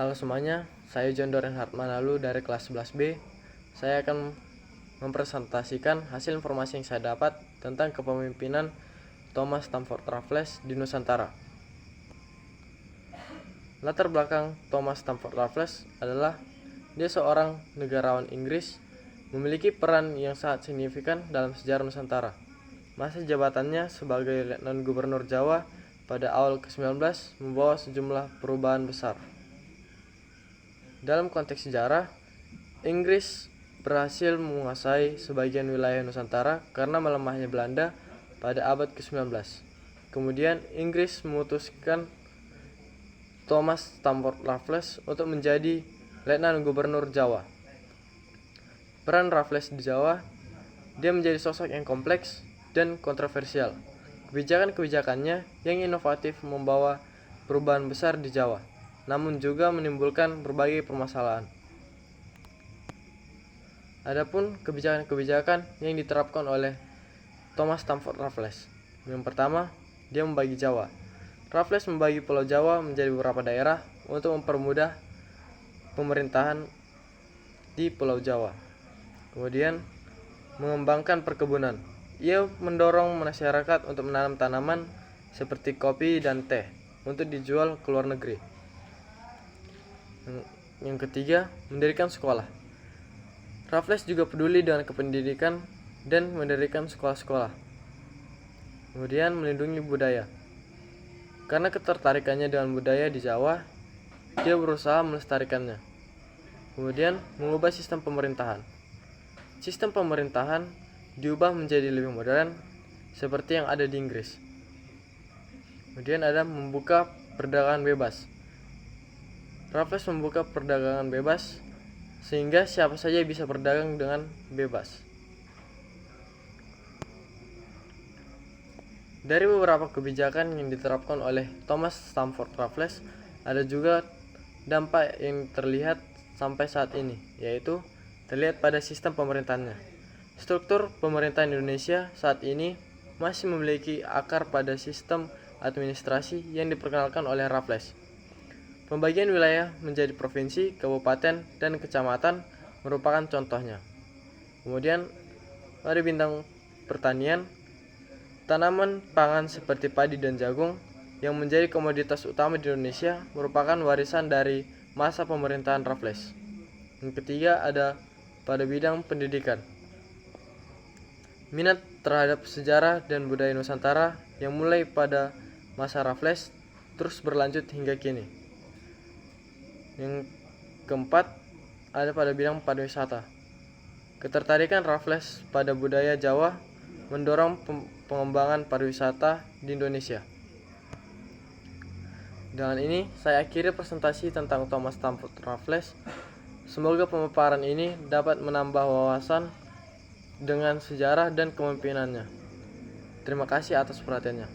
Halo semuanya, saya John Dorenhard Manalu dari kelas 11B. Saya akan mempresentasikan hasil informasi yang saya dapat tentang kepemimpinan Thomas Stamford Raffles di Nusantara. Latar belakang Thomas Stamford Raffles adalah dia seorang negarawan Inggris, memiliki peran yang sangat signifikan dalam sejarah Nusantara. Masa jabatannya sebagai Letnan Gubernur Jawa pada awal ke-19 membawa sejumlah perubahan besar. Dalam konteks sejarah, Inggris berhasil menguasai sebagian wilayah Nusantara karena melemahnya Belanda pada abad ke-19. Kemudian Inggris memutuskan Thomas Stamford Raffles untuk menjadi Letnan Gubernur Jawa. Peran Raffles di Jawa, dia menjadi sosok yang kompleks dan kontroversial. Kebijakan-kebijakannya yang inovatif membawa perubahan besar di Jawa, namun juga menimbulkan berbagai permasalahan. Adapun kebijakan-kebijakan yang diterapkan oleh Thomas Stamford Raffles. Yang pertama, dia membagi Jawa. Raffles membagi Pulau Jawa menjadi beberapa daerah untuk mempermudah pemerintahan di Pulau Jawa. Kemudian, mengembangkan perkebunan. Ia mendorong masyarakat untuk menanam tanaman seperti kopi dan teh untuk dijual ke luar negeri. Yang ketiga, mendirikan sekolah. Raffles juga peduli dengan kependidikan dan mendirikan sekolah-sekolah. Kemudian melindungi budaya. Karena ketertarikannya dengan budaya di Jawa, dia berusaha melestarikannya. Kemudian mengubah sistem pemerintahan. Sistem pemerintahan diubah menjadi lebih modern seperti yang ada di Inggris. Kemudian ada membuka perdagangan bebas. Raffles membuka perdagangan bebas sehingga siapa saja bisa berdagang dengan bebas. Dari beberapa kebijakan yang diterapkan oleh Thomas Stamford Raffles, ada juga dampak yang terlihat sampai saat ini, yaitu terlihat pada sistem pemerintahannya. Struktur pemerintahan Indonesia saat ini masih memiliki akar pada sistem administrasi yang diperkenalkan oleh Raffles. Pembagian wilayah menjadi provinsi, kabupaten, dan kecamatan merupakan contohnya. Kemudian pada bidang pertanian, tanaman pangan seperti padi dan jagung yang menjadi komoditas utama di Indonesia merupakan warisan dari masa pemerintahan Raffles. Yang ketiga ada pada bidang pendidikan. Minat terhadap sejarah dan budaya Nusantara yang mulai pada masa Raffles terus berlanjut hingga kini. Yang keempat ada pada bidang pariwisata. Ketertarikan Raffles pada budaya Jawa mendorong pengembangan pariwisata di Indonesia. Dengan ini saya akhiri presentasi tentang Thomas Stamford Raffles. Semoga pemaparan ini dapat menambah wawasan dengan sejarah dan kepemimpinannya. Terima kasih atas perhatiannya.